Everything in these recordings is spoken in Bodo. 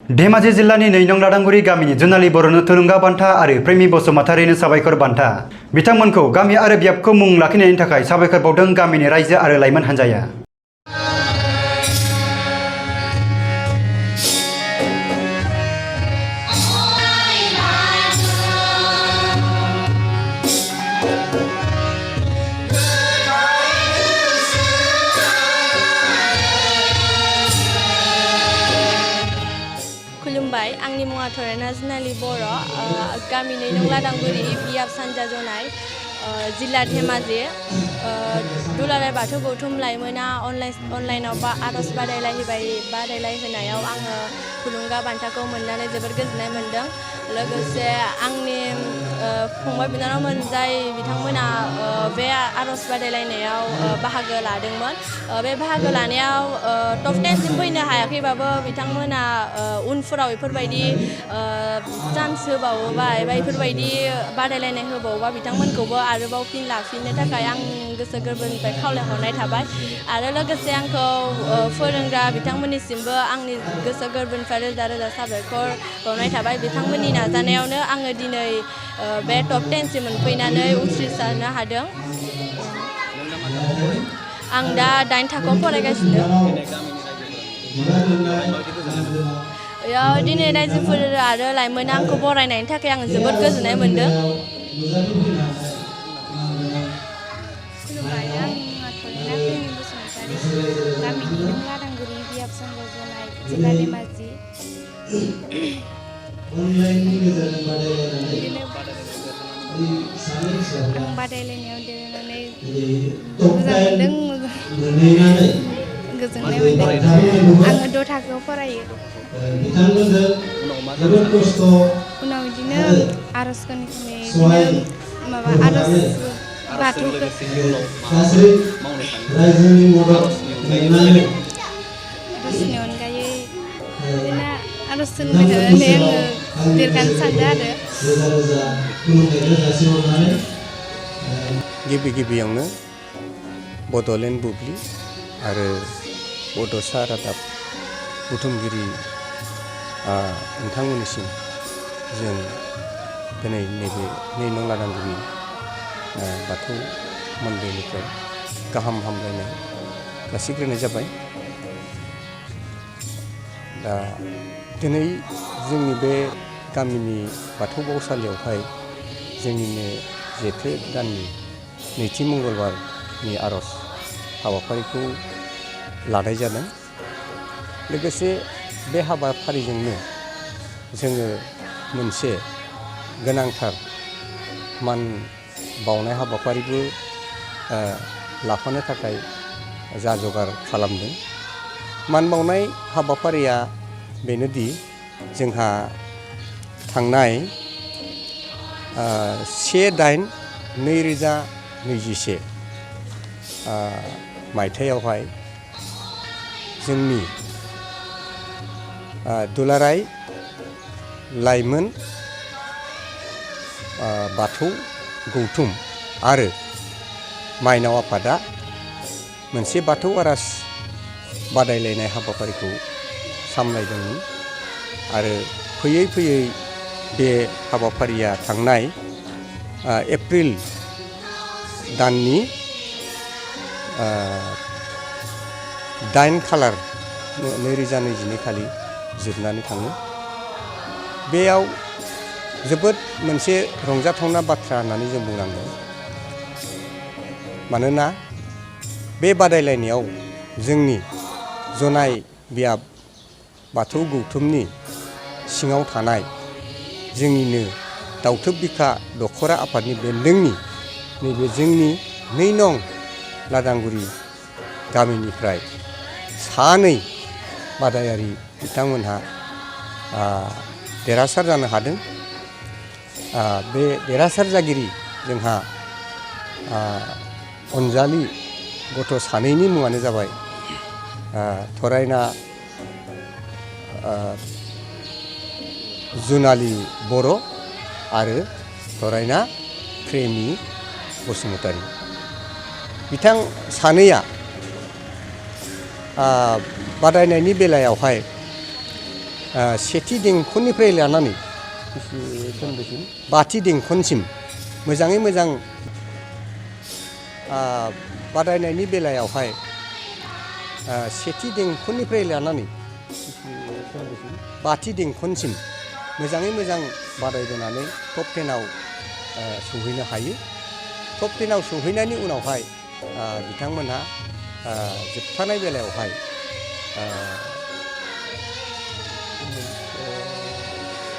धेमाजि जिल्लानि 2 नं लादांगुरि गामिनि जुनाली बर'नो थुलुंगा बान्था आरो प्रेमि बसुमतारिनो साबायखर बान्था। बिथांमोनखौ गामि आरो बियाबखौ मुं लाखिनायनि थाखाय साबायखर बावदों गामिनि रायजो आरो लाइमोन हान्जाया। खुलुमबाय, आंनि मुङा थरायना जुनाली बर', गामि 2 नं लादांगुरि बियाब सानजा जनाय, जिल्ला धेमाजि। दुलाराय बाथौ गौथुम लाइमोना अनलाइनाव आर'ज बादायलायहोनायाव आङो थुलुंगा बान्थाखौ मोननानै जोबोद गोजोननाय मोन्दों। लोगोसे आंनि फंबाय बिनानावमोन जाय बिथांमोना बे आर'ज बादायलायनायाव बाहागो लादोंमोन। बे बाहागो लानायाव टप 10 सिम फैनो हायाखैबाबो बिथांमोना उनफोराव बेफोरबायदि चान्स होबावोबा एबा बेफोरबायदि बादायलायनाय होबावोबा बिथांमोनखौबो आरोबाव फिन लाफिननो थाखाय आं गोसो गोरबोनिफ्राय खावलायहरनाय थाबाय। आरो लोगोसे आंखौ फोरोंग्रा बिथांमोननिसिमबो आंनि गोसो गोरबोनिफ्राय रोजा रोजा साबायखर बावनाय थाबाय। बिथांमोननि नाजानायावनो आङो दिनै बे टप 10 सिम मोनफैनानै उथ्रिसारनो हादों। आं दा 8 थाखोआव फरायगासिनो। दिनै रायजोफोर आरो लाइमोना आंखौ बरायनायनि थाखाय आं जोबोद गोजोननाय मोन्दों। खुलुमबाय, आंनि मुङा थरायना प्रेमि बसुमतारि, गामि 2 नं लादांगुरि बियाब सानजा जनाय, जिल्ला धेमाजि। आं बादायलायनायाव देरहानानै मोजां मोन्दों, गोजोननाय मोन्दों। आङो 6 थाखोआव फरायो। उनाव बिदिनो आर'ज खनै माबा आर'ज बाथौखौ आर'जनि अनगायै बिदिनो आर'ज होनबाय थानानै आङो देरगानो सानदों आरो। गिबियावनो बड'लेण्ड बुब्लि आरो बड'सा रादाब बुथुमगिरि नोंथांमोननिसिम जों दिनै नैबे 2 नं लादांगुरि बाथौ मन्दिरनिफ्राय गाहाम हामलायनाय जासिग्रोनाय जाबाय। दा दिनै जोंनि बे गामिनि बाथौ बावसालियावहाय जोंनिनो जेथो दाननि 2थि मंगलबारनि आर'ज हाबाफारिखौ लानाय जादों। लोगोसे बे हाबाफारिजोंनो जोङो मोनसे गोनांथार मान बावनाय हाबाफारिबो लाफानो थाखाय जा जगार खालामदों। मान बावनाय हाबाफारिया बेनोदि जोंहा थांनाय 1/8/2021 मायथाइयावहाय जोंनि दुलाराय लाइमोन बाथौ गौथुम आरो माइनाव आफादा मोनसे बाथौ आर'ज बादायलायनाय हाबाफारिखौ सामलायदोंमोन आरो फैयै फैयै बे हाबाफारिया थांनाय एप्रिल दाननि 8 खालार 2022 खालि जोबनानै थाङो। बेयाव जोबोद मोनसे रंजाथावना बाथ्रा होननानै जों बुंनांगोन। मानोना बे बादायलायनायाव जोंनि जनाय बियाब बाथौ गौथुमनि सिङाव थानाय जोंनिनो दाउथुब बिखा दख'रा आफादनि बेन्दोंनि नैबे जोंनि 2 नं लादांगुरि गामिनिफ्राय 2 बादायारि बिथांमोनहा देरहासार जानो हादों। बे देरहासार जागिरि जोंहा अनजालि गथ' 2नि मुङानो जाबाय थरायना जुनाली बर' आरो थरायना प्रेमि बसुमतारि। बिथां 2या बादायनायनि बेलायावहाय सेथि देंखोनिफ्राय लानानै बाथि देंखोसिम मोजाङै मोजां बादायनायनि बेलायावहाय सेथि देंखोनिफ्राय लानानै बाथि देंखोसिम मोजाङै मोजां बादायबोनानै टप 10आव सौहैनो हायो। टप 10आव सौहैनायनि उनावहाय बिथांमोनहा जोबथानाय बेलायावहाय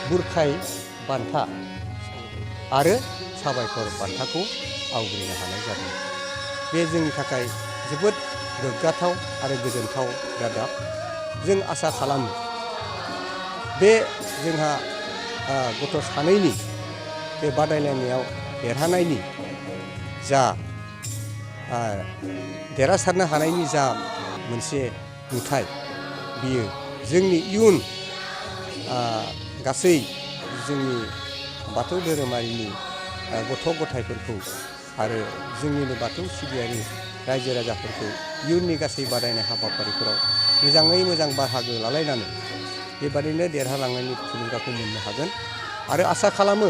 बुरखाय बान्था आरो साबायखर बान्थाखौ आवग्रिनो हानाय जादों। बे जोंनि थाखाय जोबोद गोग्गाथाव आरो गोजोनथाव रादाब। जों आसा खालामो बे जोंहा गथ' सानैनि बे बादायलायनायाव देरहानायनि जा देरहासारनो हानायनि जा मोनसे नुथाय बियो जोंनि इयुन गासै जोंनि बाथौ धोरोमारिनि गथ' गथायफोरखौ आरो जोंनिनो बाथौ सिबियारि रायजो राजाफोरखौ इयुननि गासै बादायनाय हाबाफारिफोराव मोजाङै मोजां बाहागो लालायनानै बेबादिनो देरहालांनायनि थुलुंगाखौ मोननो हागोन। आरो आसा खालामो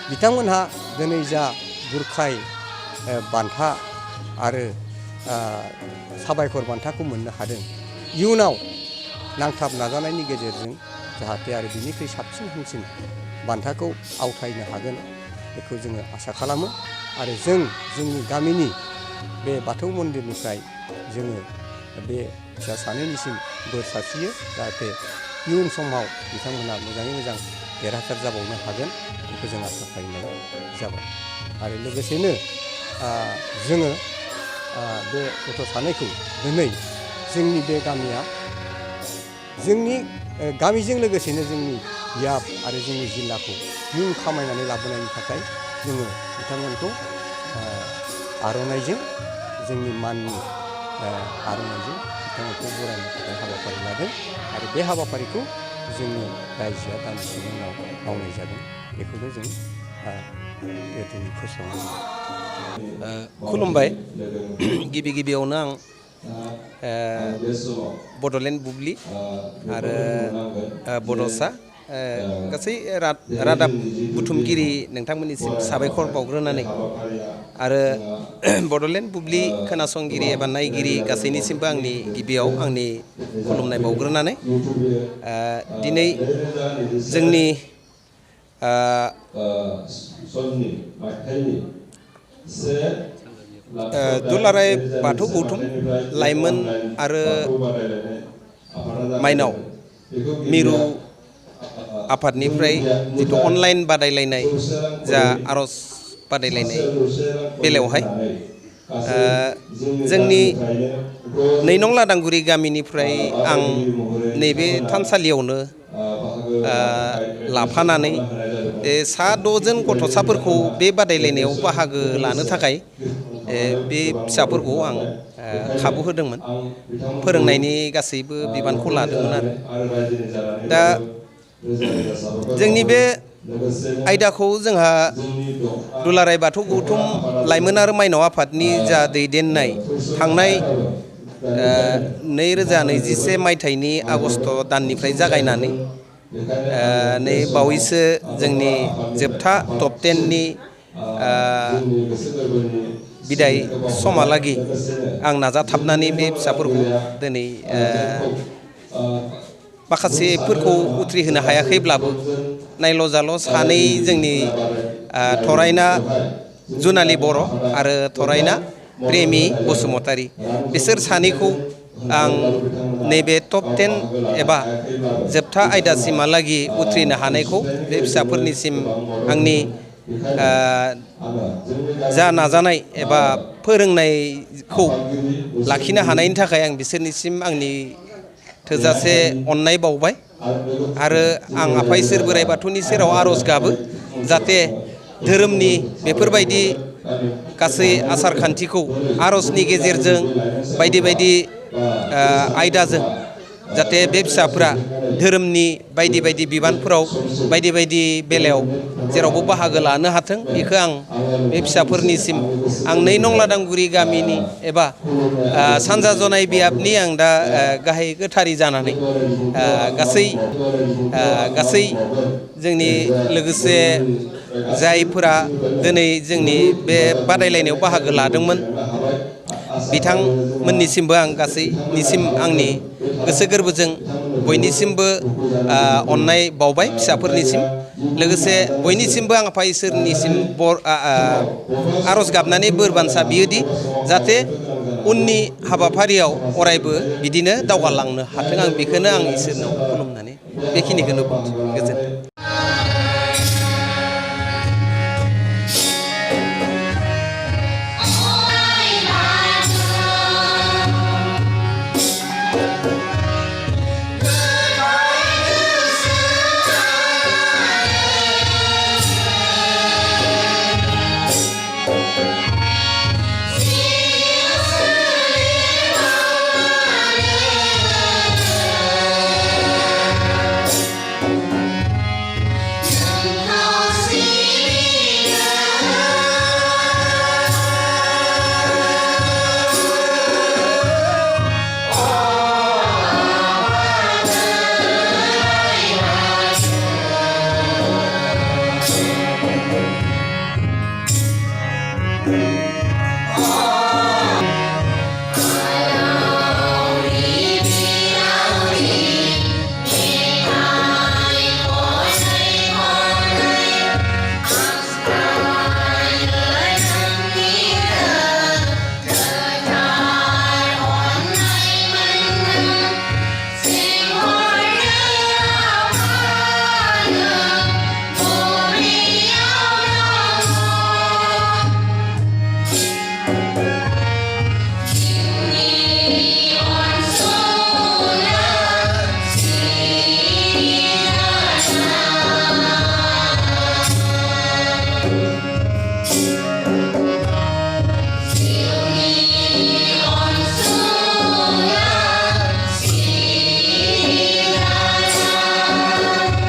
बिथांमोनहा दिनै जा बुरखाय बान्था आरो साबायखर बान्थाखौ मोननो हादों, इयुनाव नांथाब नाजानायनि गेजेरजों जाहाथे आरो बिनिख्रुइ साबसिन हामसिन बान्थाखौ आवथायनो हागोन बेखौ जोङो आसा खालामो। आरो जोंनि गामिनि बे बाथौ मन्दिरनिफ्राय जोङो बे फिसा सानैनिसिम बोर सारस्रियो जाहाथे इयुन समाव बिथांमोना मोजाङै मोजां देरहासार जाबावनो हागोन बेखौ जों आसा फारिनाय जाबाय। आरो लोगोसेनो जोङो बे गथ' सानैखौ दिनै जोंनि बे गामिया जोंनि गामिजों लोगोसेनो जोंनि बियाब आरो जोंनि जिल्लाखौ मुं खामायनानै लाबोनायनि थाखाय जोङो बिथांमोनखौ आर'नाइजों जोंनि माननि आर'नाइजों बिथांमोनखौ बरायनो थाखाय हाबाफारि लादों। आरो बे हाबाफारिखौ जोंनि रायजोआ दानसेनि उनाव मावनाय जादों। बेखौनो जों दिनै फोसावनाय खुलुमबाय। गिबि गिबियावनो आं बड'लेण्ड बुब्लि आरो बड'सा गासै रादाब बुथुमगिरि नोंथांमोननिसिम साबायखर बावग्रोनानै आरो बड'लेण्ड बुब्लि खोनासंगिरि एबा नायगिरि गासैनिसिमबो आंनि गिबियाव आंनि खुलुमनाय बावग्रोनानै दिनै जोंनि दुलाराय बाथौ गौथुम लाइमोन आरो माइनाव मिरु आफादनिफ्राय जिथु अनलाइन बादायलायनाय जा आर'ज बादायलायनाय बेलायावहाय जोंनि 2 नं लादांगुरि गामिनिफ्राय आं नैबे थानसालियावनो लाफानानै 6 जन गथ'साफोरखौ बे बादायलायनायाव बाहागो लानो थाखाय बे फिसाफोरखौ आं खाबु होदोंमोन। फोरोंनायनि गासैबो बिबानखौ लादोंमोन आरो दा जोंनि बे आयदाखौ जोंहा दुलाराय बाथौ गौथुम लाइमोन आरो माइनाव आफादनि जा दैदेननाय थांनाय 2021 मायथाइनि आगस्ट दाननिफ्राय जागायनानै नै बावैसो जोंनि जोबथा टप 10नि बिदाय समहालागि आं नाजाथाबनानै बे फिसाफोरखौ दिनै माखासेफोरखौ उथ्रिहोनो हायाखैब्लाबो नायल' जाल' 2 जोंनि थरायना जुनालि बर' आरो थरायना प्रेमि बसुमतारी बिसोर 2खौ आं नैबे टप 10 एबा जोबथा आयदासिमहालागि उथ्रिनो हानायखौ बे फिसाफोरनिसिम आंनि जा नाजानाय एबा फोरोंनायखौ लाखिनो हानायनि थाखाय आं बिसोरनिसिम आंनि थोजासे अननाय बावबाय आरो आं आफा इसोर बोराइ बाथौनि सेराव आर'ज गाबो जाहाथे धोरोमनि बेफोरबायदि गासै आसार खान्थिखौ आर'जनि गेजेरजों बायदि बायदि आयदाजों जाहाथे बे फिसाफोरा धोरोमनि बायदि बायदि बिबानफोराव बायदि बायदि बेलायाव जेरावबो बाहागो लानो हाथों बेखौ आं बे फिसाफोरनिसिम आं 2 नं लादांगुरि गामिनि एबा सानजा जनाय बियाबनि आं दा गाहाय गोथारि जानानै गासै जोंनि लोगोसे जायफोरा दिनै जोंनि बे बादायलायनायाव बाहागो लादोंमोन बिथांमोननिसिमबो आं गासैनिसिम आंनि गोसो गोरबोजों बयनिसिमबो अननाय बावबाय फिसाफोरनिसिम लोगोसे बयनिसिमबो आं आफा इसोरनिसिम आर'ज गाबनानै बोर बान्सा बियोदि जाहाथे उननि हाबाफारियाव अरायबो बिदिनो दावगालांनो हाथों आं बेखौनो आं इसोरनाव खुलुमनानै बेखिनिखौनो बुंथि गोजोन्थों।